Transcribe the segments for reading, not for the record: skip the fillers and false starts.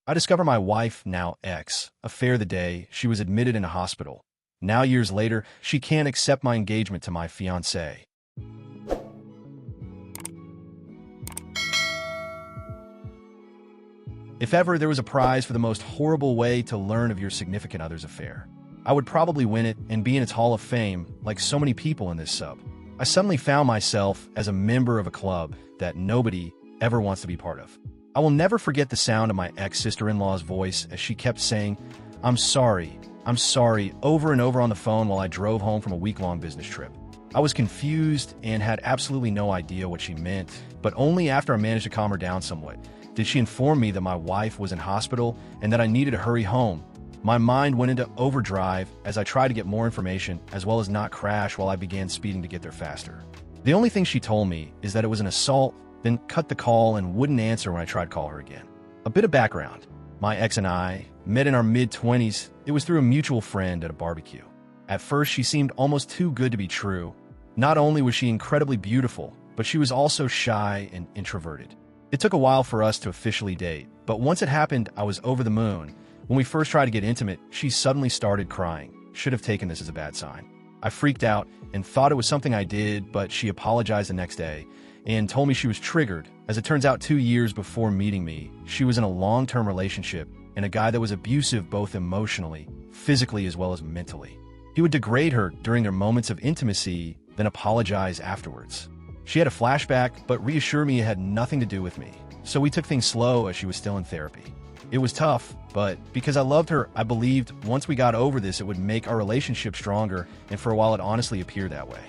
I discover my wife, now ex, affair the day she was admitted in a hospital. Now years later, she can't accept my engagement to my fiancé. If ever there was a prize for the most horrible way to learn of your significant other's affair, I would probably win it and be in its Hall of Fame like so many people in this sub. I suddenly found myself as a member of a club that nobody ever wants to be part of. I will never forget the sound of my ex-sister-in-law's voice as she kept saying, I'm sorry, over and over on the phone while I drove home from a week-long business trip. I was confused and had absolutely no idea what she meant, but only after I managed to calm her down somewhat did she inform me that my wife was in hospital and that I needed to hurry home. My mind went into overdrive as I tried to get more information as well as not crash while I began speeding to get there faster. The only thing she told me is that it was an assault, then cut the call and wouldn't answer when I tried to call her again. A bit of background. My ex and I met in our mid-20s. It was through a mutual friend at a barbecue. At first, she seemed almost too good to be true. Not only was she incredibly beautiful, but she was also shy and introverted. It took a while for us to officially date, but once it happened, I was over the moon. When we first tried to get intimate, she suddenly started crying. Should have taken this as a bad sign. I freaked out and thought it was something I did, but she apologized the next day and told me she was triggered. As it turns out, 2 years before meeting me, she was in a long-term relationship and a guy that was abusive both emotionally, physically, as well as mentally. He would degrade her during their moments of intimacy, then apologize afterwards. She had a flashback, but reassured me it had nothing to do with me. So we took things slow as she was still in therapy. It was tough, but because I loved her, I believed once we got over this, it would make our relationship stronger, and for a while it honestly appeared that way.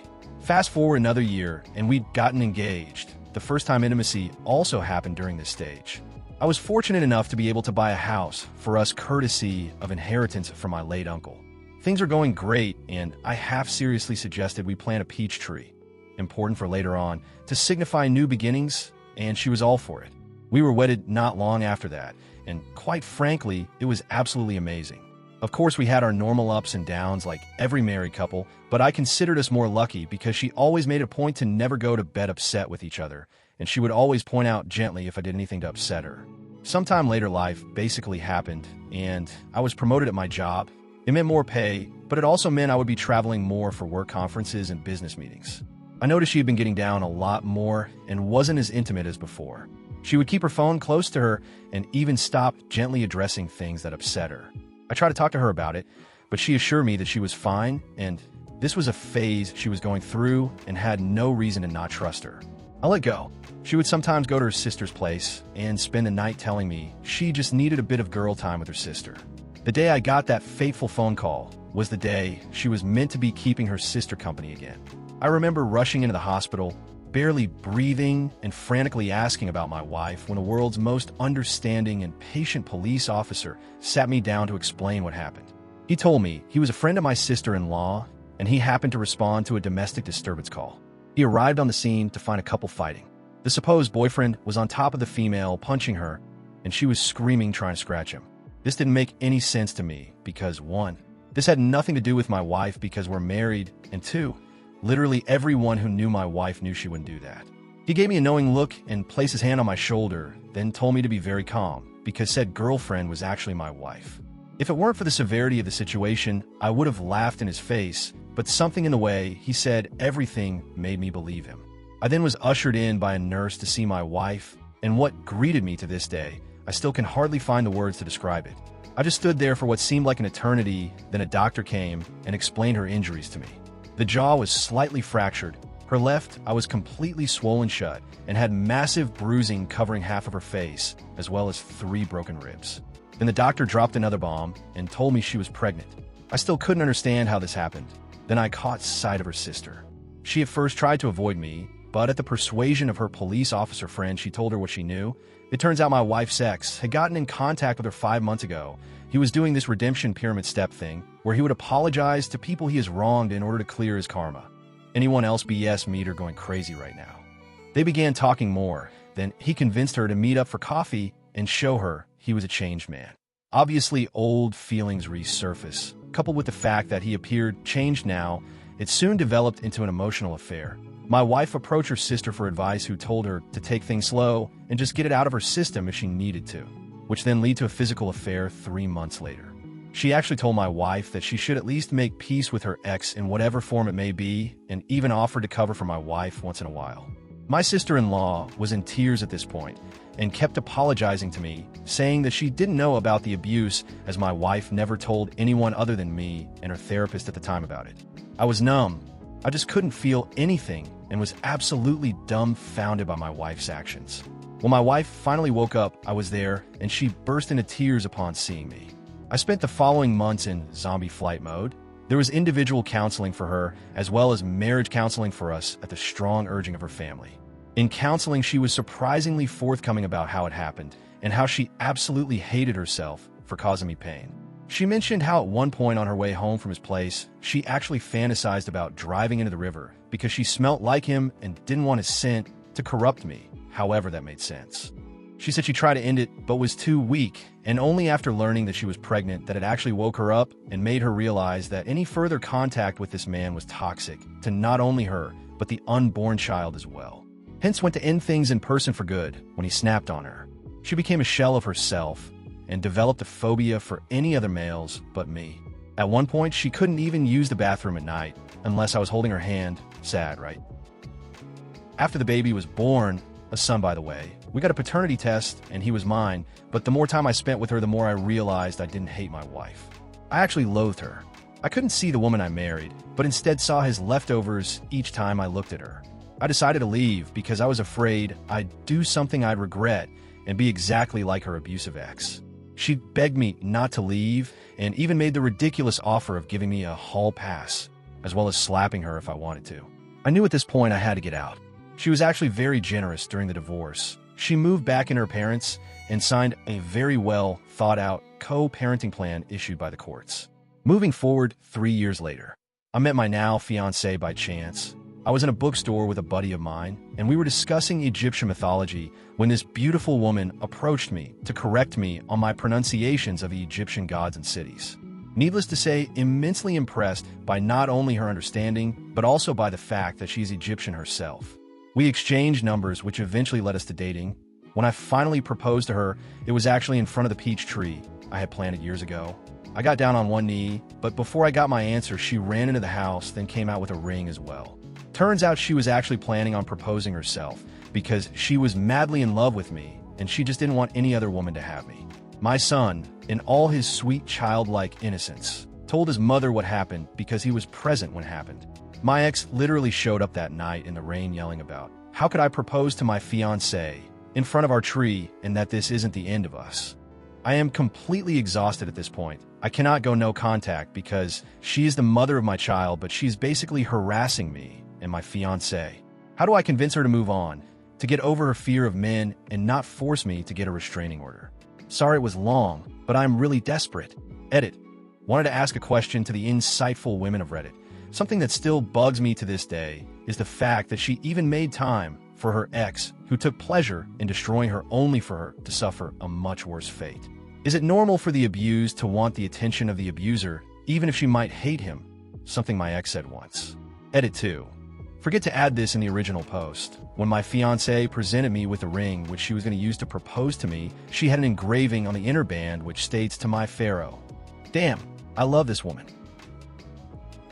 Fast forward another year, and we'd gotten engaged. The first time intimacy also happened during this stage. I was fortunate enough to be able to buy a house for us courtesy of inheritance from my late uncle. Things were going great, and I half-seriously suggested we plant a peach tree, important for later on, to signify new beginnings, and she was all for it. We were wedded not long after that, and quite frankly, it was absolutely amazing. Of course, we had our normal ups and downs like every married couple, but I considered us more lucky because she always made a point to never go to bed upset with each other, and she would always point out gently if I did anything to upset her. Sometime later, life basically happened, and I was promoted at my job. It meant more pay, but it also meant I would be traveling more for work conferences and business meetings. I noticed she had been getting down a lot more and wasn't as intimate as before. She would keep her phone close to her and even stop gently addressing things that upset her. I tried to talk to her about it, but she assured me that she was fine and this was a phase she was going through and had no reason to not trust her. I let go. She would sometimes go to her sister's place and spend the night telling me she just needed a bit of girl time with her sister. The day I got that fateful phone call was the day she was meant to be keeping her sister company again. I remember rushing into the hospital, barely breathing and frantically asking about my wife when the world's most understanding and patient police officer sat me down to explain what happened. He told me he was a friend of my sister-in-law and he happened to respond to a domestic disturbance call. He arrived on the scene to find a couple fighting. The supposed boyfriend was on top of the female, punching her, and she was screaming trying to scratch him. This didn't make any sense to me because 1, this had nothing to do with my wife because we're married, and 2, literally everyone who knew my wife knew she wouldn't do that. He gave me a knowing look and placed his hand on my shoulder, then told me to be very calm, because said girlfriend was actually my wife. If it weren't for the severity of the situation, I would have laughed in his face, but something in the way he said everything made me believe him. I then was ushered in by a nurse to see my wife, and what greeted me to this day, I still can hardly find the words to describe it. I just stood there for what seemed like an eternity, then a doctor came and explained her injuries to me. The jaw was slightly fractured. Her left eye was completely swollen shut and had massive bruising covering half of her face, as well as 3 broken ribs. Then the doctor dropped another bomb and told me she was pregnant. I still couldn't understand how this happened. Then I caught sight of her sister. She at first tried to avoid me, but at the persuasion of her police officer friend, she told her what she knew. It turns out my wife's ex had gotten in contact with her 5 months ago. He was doing this redemption pyramid step thing, where he would apologize to people he has wronged in order to clear his karma. Anyone else BS meter going crazy right now. They began talking more. Then he convinced her to meet up for coffee and show her he was a changed man. Obviously, old feelings resurface. Coupled with the fact that he appeared changed now, it soon developed into an emotional affair. My wife approached her sister for advice, who told her to take things slow and just get it out of her system if she needed to. which then led to a physical affair 3 months later. She actually told my wife that she should at least make peace with her ex in whatever form it may be, and even offered to cover for my wife once in a while. My sister-in-law was in tears at this point and kept apologizing to me, saying that she didn't know about the abuse as my wife never told anyone other than me and her therapist at the time about it. I was numb. I just couldn't feel anything and was absolutely dumbfounded by my wife's actions. When my wife finally woke up, I was there, and she burst into tears upon seeing me. I spent the following months in zombie flight mode. There was individual counseling for her, as well as marriage counseling for us at the strong urging of her family. In counseling, she was surprisingly forthcoming about how it happened and how she absolutely hated herself for causing me pain. She mentioned how at one point on her way home from his place, she actually fantasized about driving into the river because she smelt like him and didn't want his scent to corrupt me, however that made sense. She said she tried to end it, but was too weak, and only after learning that she was pregnant that it actually woke her up and made her realize that any further contact with this man was toxic to not only her, but the unborn child as well. Hence went to end things in person for good when he snapped on her. She became a shell of herself and developed a phobia for any other males but me. At one point, she couldn't even use the bathroom at night unless I was holding her hand. Sad, right? After the baby was born, a son by the way, we got a paternity test and he was mine, but the more time I spent with her, the more I realized I didn't hate my wife. I actually loathed her. I couldn't see the woman I married, but instead saw his leftovers each time I looked at her. I decided to leave because I was afraid I'd do something I'd regret and be exactly like her abusive ex. She begged me not to leave and even made the ridiculous offer of giving me a hall pass, as well as slapping her if I wanted to. I knew at this point I had to get out. She was actually very generous during the divorce. She moved back in her parents and signed a very well thought-out co-parenting plan issued by the courts. Moving forward 3 years later, I met my now fiancé by chance. I was in a bookstore with a buddy of mine, and we were discussing Egyptian mythology when this beautiful woman approached me to correct me on my pronunciations of the Egyptian gods and cities. Needless to say, immensely impressed by not only her understanding, but also by the fact that she's Egyptian herself. We exchanged numbers, which eventually led us to dating. When I finally proposed to her, it was actually in front of the peach tree I had planted years ago. I got down on one knee, but before I got my answer, she ran into the house, then came out with a ring as well. Turns out she was actually planning on proposing herself because she was madly in love with me and she just didn't want any other woman to have me. My son, in all his sweet childlike innocence, told his mother what happened because he was present when it happened. My ex literally showed up that night in the rain yelling about, how could I propose to my fiancé in front of our tree and that this isn't the end of us? I am completely exhausted at this point. I cannot go no contact because she is the mother of my child, but she's basically harassing me and my fiancé. How do I convince her to move on, to get over her fear of men and not force me to get a restraining order? Sorry it was long, but I'm really desperate. Edit. Wanted to ask a question to the insightful women of Reddit. Something that still bugs me to this day is the fact that she even made time for her ex, who took pleasure in destroying her only for her to suffer a much worse fate. Is it normal for the abused to want the attention of the abuser, even if she might hate him? Something my ex said once. Edit 2. Forget to add this in the original post. When my fiancé presented me with a ring which she was going to use to propose to me, she had an engraving on the inner band which states, "To my Pharaoh." Damn, I love this woman.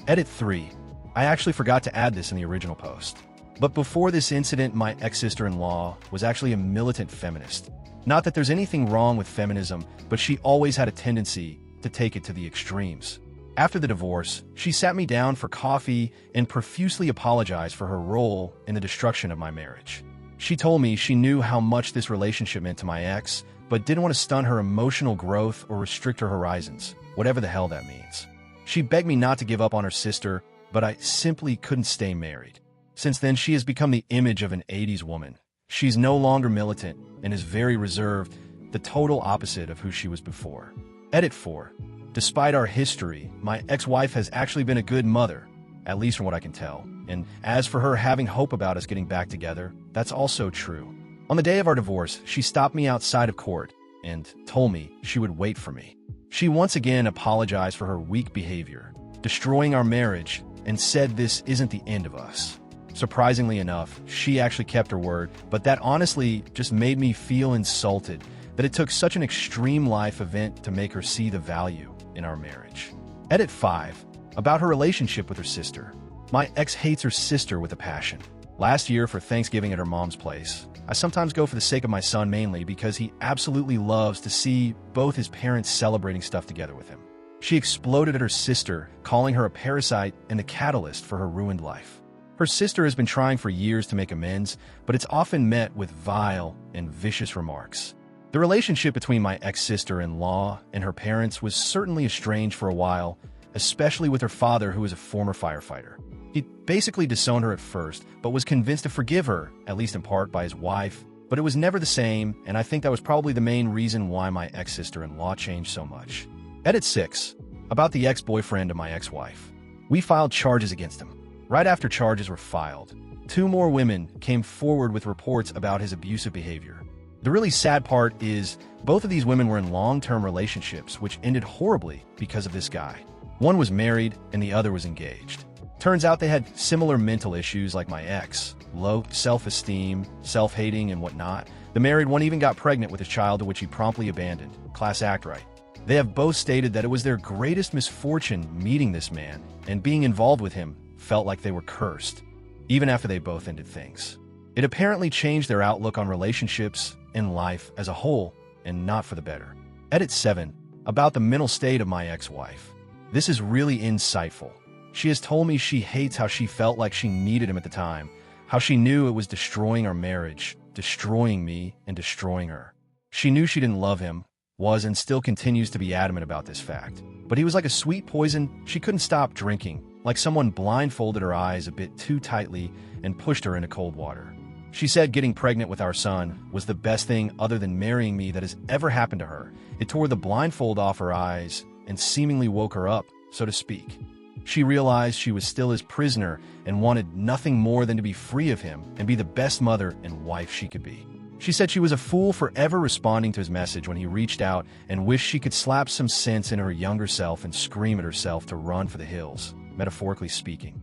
Edit 3. I actually forgot to add this in the original post. But before this incident, my ex-sister-in-law was actually a militant feminist. Not that there's anything wrong with feminism, but she always had a tendency to take it to the extremes. After the divorce, she sat me down for coffee and profusely apologized for her role in the destruction of my marriage. She told me she knew how much this relationship meant to my ex, but didn't want to stun her emotional growth or restrict her horizons, whatever the hell that means. She begged me not to give up on her sister, but I simply couldn't stay married. Since then, she has become the image of an 80s woman. She's no longer militant and is very reserved, the total opposite of who she was before. Edit 4. Despite our history, my ex-wife has actually been a good mother, at least from what I can tell. And as for her having hope about us getting back together, that's also true. On the day of our divorce, she stopped me outside of court and told me she would wait for me. She once again apologized for her weak behavior, destroying our marriage, and said this isn't the end of us. Surprisingly enough, she actually kept her word, but that honestly just made me feel insulted that it took such an extreme life event to make her see the value in our marriage. Edit 5. About her relationship with her sister. My ex hates her sister with a passion. Last year for Thanksgiving at her mom's place, I sometimes go for the sake of my son mainly because he absolutely loves to see both his parents celebrating stuff together with him. She exploded at her sister, calling her a parasite and the catalyst for her ruined life. Her sister has been trying for years to make amends, but it's often met with vile and vicious remarks. The relationship between my ex-sister-in-law and her parents was certainly estranged for a while, especially with her father, who was a former firefighter. He basically disowned her at first, but was convinced to forgive her, at least in part by his wife, but it was never the same, and I think that was probably the main reason why my ex-sister-in-law changed so much. Edit 6. About the ex-boyfriend of my ex-wife. We filed charges against him. Right after charges were filed, 2 more women came forward with reports about his abusive behavior. The really sad part is both of these women were in long-term relationships which ended horribly because of this guy. One was married and the other was engaged. Turns out they had similar mental issues like my ex, low self-esteem, self-hating, and whatnot. The married one even got pregnant with a child to which he promptly abandoned. Class act right. They have both stated that it was their greatest misfortune meeting this man, and being involved with him felt like they were cursed, even after they both ended things. It apparently changed their outlook on relationships and life as a whole, and not for the better. Edit 7. About the mental state of my ex-wife. This is really insightful. She has told me she hates how she felt like she needed him at the time, how she knew it was destroying our marriage, destroying me, and destroying her. She knew she didn't love him, was and still continues to be adamant about this fact. But he was like a sweet poison. She couldn't stop drinking, like someone blindfolded her eyes a bit too tightly and pushed her into cold water. She said getting pregnant with our son was the best thing other than marrying me that has ever happened to her. It tore the blindfold off her eyes and seemingly woke her up, so to speak. She realized she was still his prisoner and wanted nothing more than to be free of him and be the best mother and wife she could be. She said she was a fool for ever responding to his message when he reached out and wished she could slap some sense into her younger self and scream at herself to run for the hills, metaphorically speaking.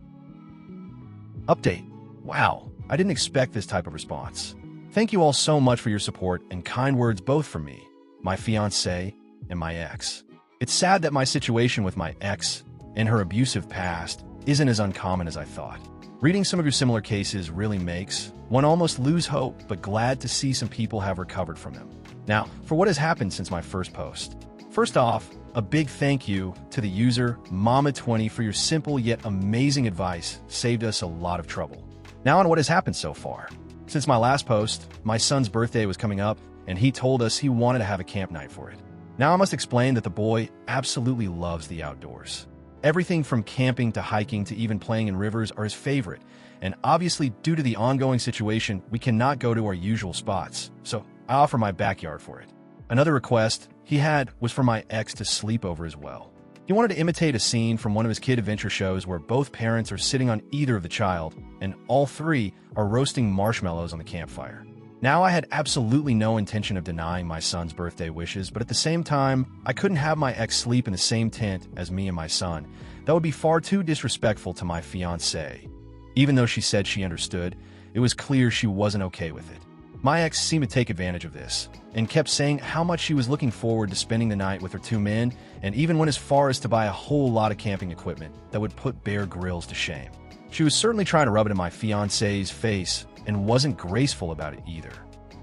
Update. Wow, I didn't expect this type of response. Thank you all so much for your support and kind words both from me, my fiancé, and my ex. It's sad that my situation with my ex and her abusive past isn't as uncommon as I thought. Reading some of your similar cases really makes one almost lose hope, but glad to see some people have recovered from them. Now, for what has happened since my first post. First off, a big thank you to the user Mama20 for your simple yet amazing advice. Saved us a lot of trouble. Now on what has happened so far. Since my last post, my son's birthday was coming up, and he told us he wanted to have a camp night for it. Now I must explain that the boy absolutely loves the outdoors. Everything from camping to hiking to even playing in rivers are his favorite, and obviously due to the ongoing situation, we cannot go to our usual spots, so I offer my backyard for it. Another request he had was for my ex to sleep over as well. He wanted to imitate a scene from one of his kid adventure shows where both parents are sitting on either of the child, and all 3 are roasting marshmallows on the campfire. Now I had absolutely no intention of denying my son's birthday wishes, but at the same time, I couldn't have my ex sleep in the same tent as me and my son. That would be far too disrespectful to my fiancé. Even though she said she understood, it was clear she wasn't okay with it. My ex seemed to take advantage of this, and kept saying how much she was looking forward to spending the night with her 2 men, and even went as far as to buy a whole lot of camping equipment that would put Bear Grylls to shame. She was certainly trying to rub it in my fiancé's face, and wasn't graceful about it either.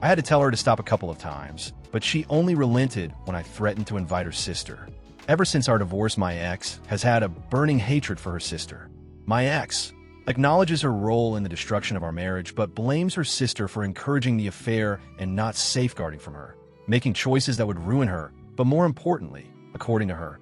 I had to tell her to stop a couple of times, but she only relented when I threatened to invite her sister. Ever since our divorce, my ex has had a burning hatred for her sister. My ex acknowledges her role in the destruction of our marriage, but blames her sister for encouraging the affair and not safeguarding from her, making choices that would ruin her, but more importantly, according to her,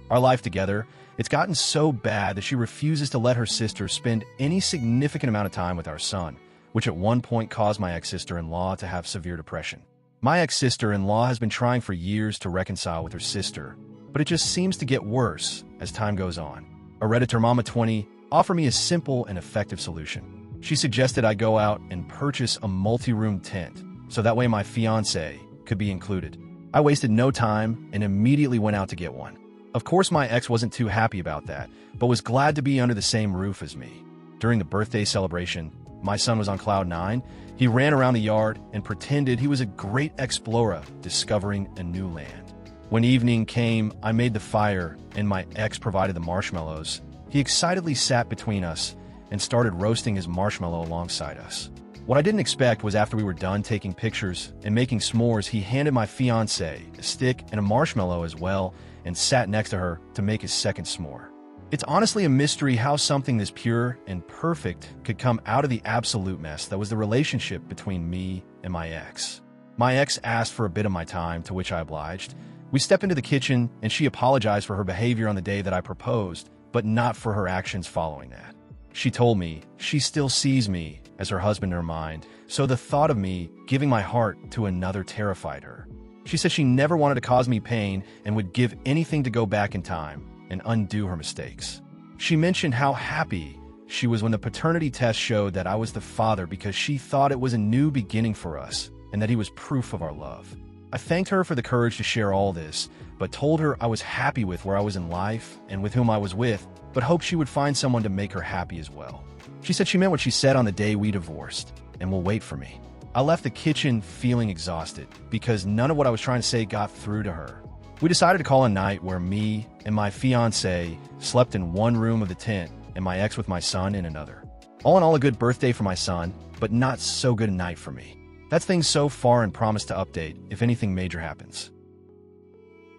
our life together. It's gotten so bad that she refuses to let her sister spend any significant amount of time with our son, which at one point caused my ex-sister-in-law to have severe depression. My ex-sister-in-law has been trying for years to reconcile with her sister, but it just seems to get worse as time goes on. A Redditor Mama20 offered me a simple and effective solution. She suggested I go out and purchase a multi-room tent, so that way my fiancé could be included. I wasted no time and immediately went out to get one. Of course, my ex wasn't too happy about that, but was glad to be under the same roof as me. During the birthday celebration, My son was on cloud nine. He ran around the yard and pretended he was a great explorer discovering a new land. When evening came, I made the fire and my ex provided the marshmallows. He excitedly sat between us and started roasting his marshmallow alongside us. What I didn't expect was after we were done taking pictures and making s'mores, he handed my fiancé a stick and a marshmallow as well and sat next to her to make his second s'more. It's honestly a mystery how something this pure and perfect could come out of the absolute mess that was the relationship between me and my ex. My ex asked for a bit of my time, to which I obliged. We stepped into the kitchen and she apologized for her behavior on the day that I proposed, but not for her actions following that. She told me she still sees me as her husband in her mind, so the thought of me giving my heart to another terrified her. She said she never wanted to cause me pain and would give anything to go back in time and undo her mistakes. She mentioned how happy she was when the paternity test showed that I was the father because she thought it was a new beginning for us and that he was proof of our love. I thanked her for the courage to share all this, but told her I was happy with where I was in life and with whom I was with, but hoped she would find someone to make her happy as well. She said she meant what she said on the day we divorced and will wait for me. I left the kitchen feeling exhausted because none of what I was trying to say got through to her. We decided to call a night where me and my fiancé slept in one room of the tent and my ex with my son in another. All in all, a good birthday for my son, but not so good a night for me. That's things so far and promise to update if anything major happens.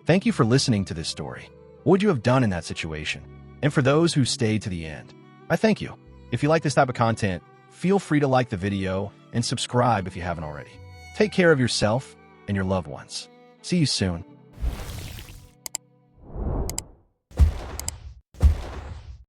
Thank you for listening to this story. What would you have done in that situation? And for those who stayed to the end, I thank you. If you like this type of content, feel free to like the video and subscribe if you haven't already. Take care of yourself and your loved ones. See you soon.